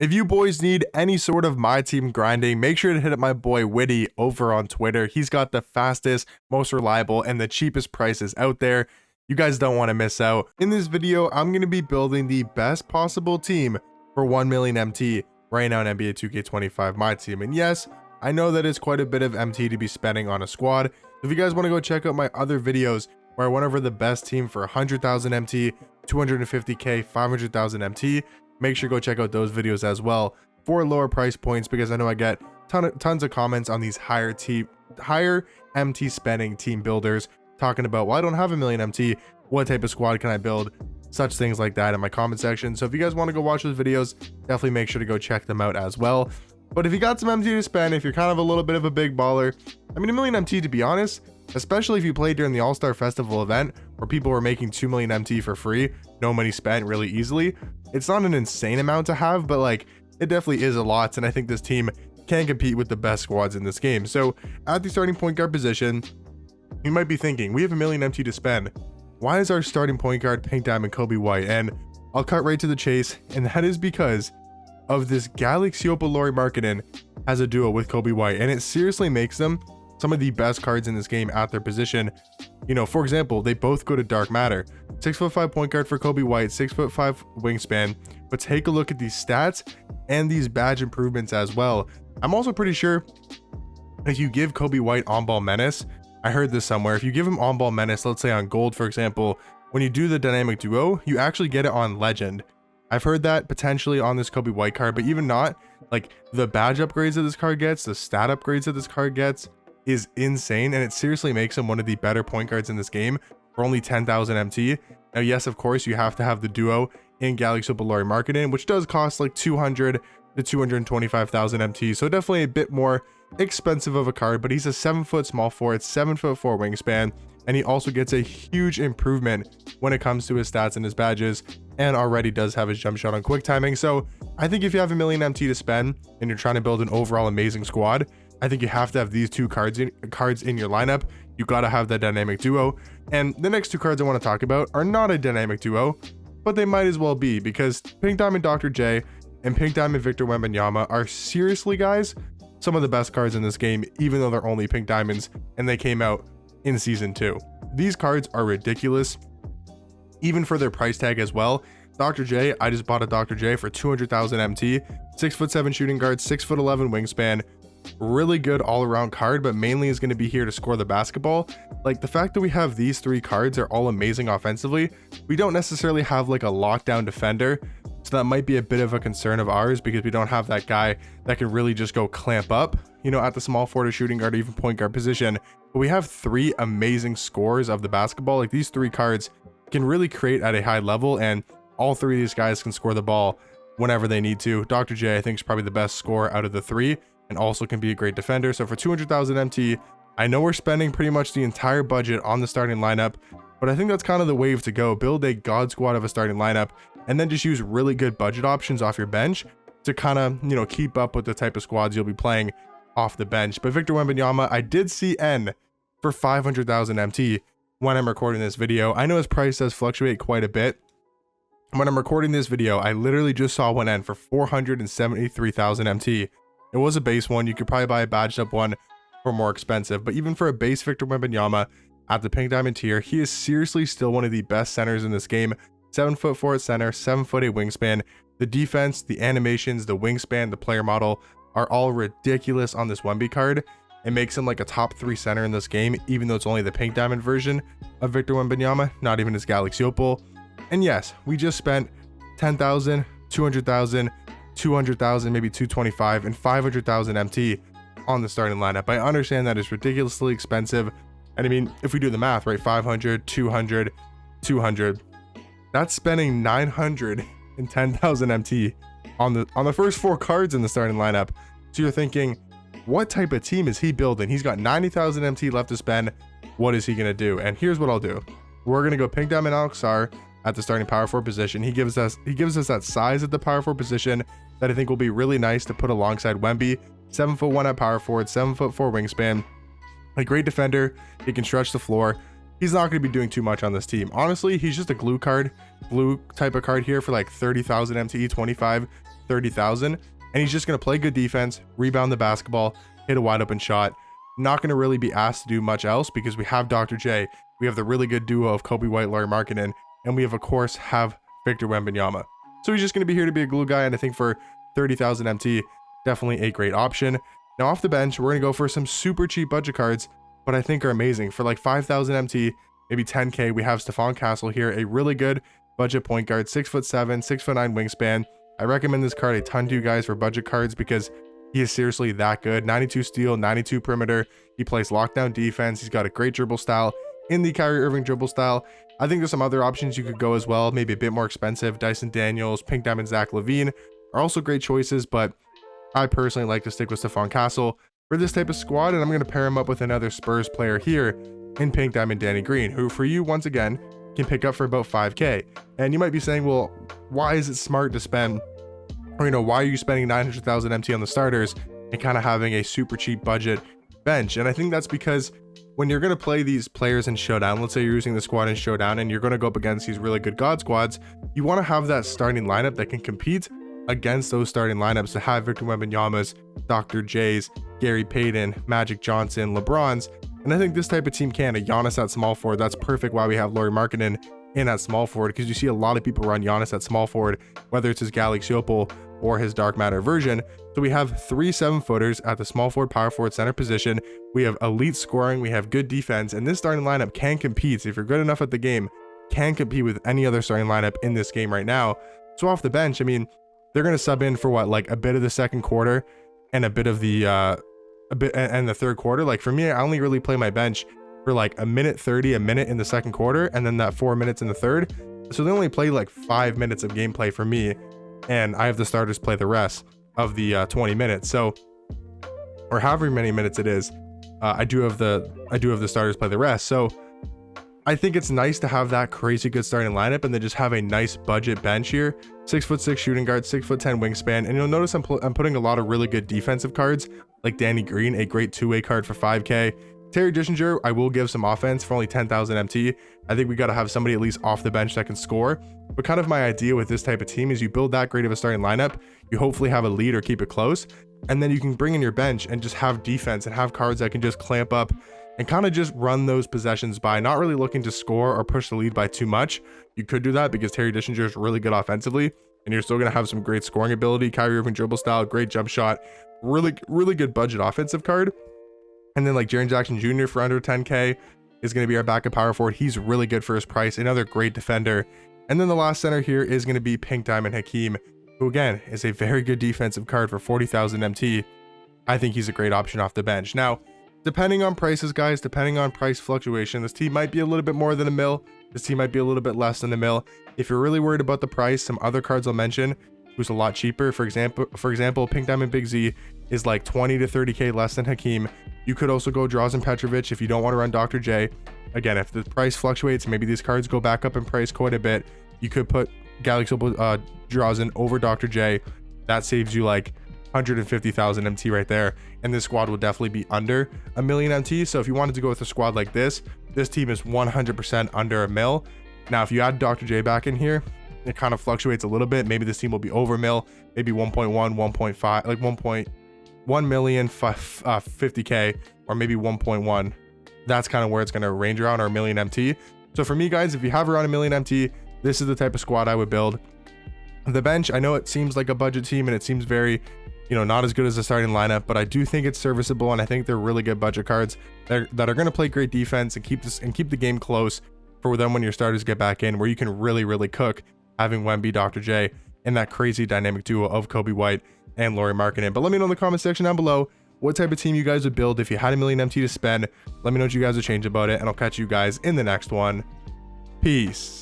If you boys need any sort of my team grinding, make sure to hit up my boy Witty over on Twitter. He's got the fastest, most reliable, and the cheapest prices out there. You guys don't want to miss out. In this video, I'm going to be building the best possible team for 1 million MT right now in NBA 2K25 my team. And yes, I know that it's quite a bit of MT to be spending on a squad. If you guys want to go check out my other videos where I went over the best team for 100,000 MT, 250k, 500,000 MT, make sure to go check out those videos as well for lower price points, because I know I get tons of comments on these higher MT spending team builders talking about, well, I don't have a million MT, what type of squad can I build? Such things like that in my comment section. So if you guys want to go watch those videos, definitely make sure to go check them out as well. But if you got some MT to spend, if you're kind of a little bit of a big baller, I mean, a million MT, to be honest, especially if you played during the All-Star Festival event where people were making 2 million MT for free, no money spent really easily, it's not an insane amount to have, but like, it definitely is a lot. And I think this team can compete with the best squads in this game. So at the starting point guard position, you might be thinking, we have a million MT to spend. Why is our starting point guard Pink Diamond Kobe White? And I'll cut right to the chase, and that is because of this Galaxiopa Lauri Markkanen as a duo with Kobe White, and it seriously makes them some of the best cards in this game at their position. You know, for example, they both go to Dark Matter. 6'5" point guard for Kobe White, 6'5" wingspan. But take a look at these stats and these badge improvements as well. I'm also pretty sure if you give Kobe White on-ball menace, I heard this somewhere, if you give him on-ball menace, let's say on gold, for example, when you do the dynamic duo, you actually get it on legend. I've heard that potentially on this Kobe White card, but even not, like, the badge upgrades that this card gets, the stat upgrades that this card gets is insane, and it seriously makes him one of the better point guards in this game for only 10,000 MT. Now, yes, of course, you have to have the duo in Galaxiopa Lauri Markkanen, which does cost like 200 to 225,000 MT, so definitely a bit more expensive of a card, but he's a 7-foot small forward, 7'4" wingspan, and he also gets a huge improvement when it comes to his stats and his badges, and already does have his jump shot on quick timing. So I think if you have a million MT to spend and you're trying to build an overall amazing squad, I think you have to have these two cards in your lineup. You got to have that dynamic duo. And the next two cards I want to talk about are not a dynamic duo, but they might as well be, because Pink Diamond Dr. J and Pink Diamond Victor Wembanyama are seriously, guys, some of the best cards in this game, even though they're only pink diamonds and they came out in season 2. These cards are ridiculous, even for their price tag as well. Dr. J, I just bought a Dr. J for 200,000 MT, 6'7" shooting guard, 6'11" wingspan. Really good all-around card, but mainly is going to be here to score the basketball. Like, the fact that we have these 3 cards are all amazing offensively, we don't necessarily have like a lockdown defender, so that might be a bit of a concern of ours, because we don't have that guy that can really just go clamp up, you know, at the small forward or shooting guard or even point guard position. But we have 3 amazing scorers of the basketball. Like, these 3 cards can really create at a high level, and all 3 of these guys can score the ball whenever they need to. Dr. J, I think, is probably the best scorer out of the 3, and also can be a great defender. So for 200,000 MT, I know we're spending pretty much the entire budget on the starting lineup, but I think that's kind of the wave to go. Build a god squad of a starting lineup, and then just use really good budget options off your bench to kind of, you know, keep up with the type of squads you'll be playing off the bench. But Victor Wembanyama, I did see N for 500,000 MT when I'm recording this video. I know his price does fluctuate quite a bit. When I'm recording this video, I literally just saw one N for 473,000 MT. It was a base one. You could probably buy a badged up one for more expensive, but even for a base Victor Wembanyama at the pink diamond tier, he is seriously still one of the best centers in this game. 7'4" at center, 7'8" wingspan. The defense, the animations, the wingspan, the player model are all ridiculous on this 1B card. It makes him like a top 3 center in this game, even though it's only the pink diamond version of Victor Wembanyama, not even his Galaxy Opal. And yes, we just spent 10,000, 200,000, 200,000, maybe 225, and 500,000 MT on the starting lineup. I understand that is ridiculously expensive, and I mean, if we do the math, right, 500, 200, 200, that's spending 910,000 MT on the first 4 cards in the starting lineup. So you're thinking, what type of team is he building? He's got 90,000 MT left to spend. What is he gonna do? And here's what I'll do. We're gonna go Pink Diamond Alex at the starting power forward position. He gives us that size at the power forward position that I think will be really nice to put alongside Wemby. 7'1" at power forward, 7'4" wingspan. A great defender. He can stretch the floor. He's not going to be doing too much on this team. Honestly, he's just a glue type of card here for like 30,000 MTE, 25 30,000, and he's just going to play good defense, rebound the basketball, hit a wide open shot. Not going to really be asked to do much else because we have Dr. J, we have the really good duo of Kobe White, Lauri Markkanen, and we have, of course, have Victor Wembanyama. So he's just going to be here to be a glue guy, and I think for 30,000 MT, definitely a great option. Now off the bench, we're going to go for some super cheap budget cards, but I think are amazing. For like 5,000 MT, maybe 10K, we have Stephon Castle here, a really good budget point guard, 6'7", 6'9" wingspan. I recommend this card a ton to you guys for budget cards because he is seriously that good. 92 steal, 92 perimeter. He plays lockdown defense. He's got a great dribble style in the Kyrie Irving dribble style. I think there's some other options you could go as well, maybe a bit more expensive. Dyson Daniels, Pink Diamond Zach LaVine are also great choices, but I personally like to stick with Stephon Castle for this type of squad, and I'm going to pair him up with another Spurs player here in Pink Diamond Danny Green, who for you, once again, can pick up for about 5K. And you might be saying, well, why is it smart to spend, or, why are you spending 900,000 MT on the starters and kind of having a super cheap budget bench? And I think that's because when you're going to play these players in Showdown, let's say you're using the squad in Showdown and you're going to go up against these really good God squads, you want to have that starting lineup that can compete against those starting lineups to have Victor Wembanyama's, Dr. J's, Gary Payton, Magic Johnson, LeBron's. And I think this type of team can. A Giannis at small forward, that's perfect why we have Lauri Markkanen in at small forward, because you see a lot of people run Giannis at small forward, whether it's his Galaxy Opal or his Dark Matter version. So we have 3 7-footers at the small forward, power forward, center position. We have elite scoring, we have good defense, and this starting lineup can compete. If you're good enough at the game, can compete with any other starting lineup in this game right now. So off the bench, I mean, they're going to sub in for what, like a bit of the second quarter and a bit of the and the third quarter. Like for me, I only really play my bench for like a minute 30, a minute in the second quarter, and then that 4 minutes in the third. So they only play like 5 minutes of gameplay for me, and I have the starters play the rest of the 20 minutes. So, or however many minutes it is, I do have the starters play the rest. So I think it's nice to have that crazy good starting lineup and then just have a nice budget bench here. 6'6" shooting guard, 6'10" wingspan, and you'll notice I'm putting a lot of really good defensive cards like Danny Green, a great two-way card for 5K. Terry Dishinger, I will give some offense for only 10,000 MT. I think we got to have somebody at least off the bench that can score. But kind of my idea with this type of team is you build that great of a starting lineup, you hopefully have a lead or keep it close, and then you can bring in your bench and just have defense and have cards that can just clamp up and kind of just run those possessions by, not really looking to score or push the lead by too much. You could do that because Terry Dishinger is really good offensively, and you're still going to have some great scoring ability. Kyrie Irving dribble style, great jump shot, really good budget offensive card. And then like Jaren Jackson Jr. for under 10K is going to be our backup power forward. He's really good for his price, another great defender. And then the last center here is going to be Pink Diamond Hakeem, who again is a very good defensive card for 40,000 MT. I think he's a great option off the bench. Now, depending on prices, guys, depending on price fluctuation, this team might be a little bit more than a mil. This team might be a little bit less than a mil. If you're really worried about the price, some other cards I'll mention who's a lot cheaper. For example, Pink Diamond Big Z is like 20 to 30K less than Hakeem. You could also go Drazen Petrovic if you don't want to run Dr. J. Again, if the price fluctuates, maybe these cards go back up in price quite a bit. You could put Galaxy Drazen over Dr. J. That saves you like 150,000 MT right there, and this squad will definitely be under a million MT. So if you wanted to go with a squad like this team is 100% under a mil. Now if you add Dr. J back in here, it kind of fluctuates a little bit. Maybe this team will be over mil, maybe 1.1, 1.5, like 1.1 million 50K, or maybe 1.1. That's kind of where it's going to range around, or a million MT. So for me, guys, if you have around a million MT, this is the type of squad I would build. The bench, I know it seems like a budget team and it seems very, not as good as the starting lineup, but I do think it's serviceable, and I think they're really good budget cards that are going to play great defense and keep the game close for them when your starters get back in, where you can really cook having Wemby, Dr. J, and that crazy dynamic duo of Kobe White and Lauri Markkanen. But let me know in the comment section down below what type of team you guys would build if you had a million MT to spend. Let me know what you guys would change about it, and I'll catch you guys in the next one. Peace.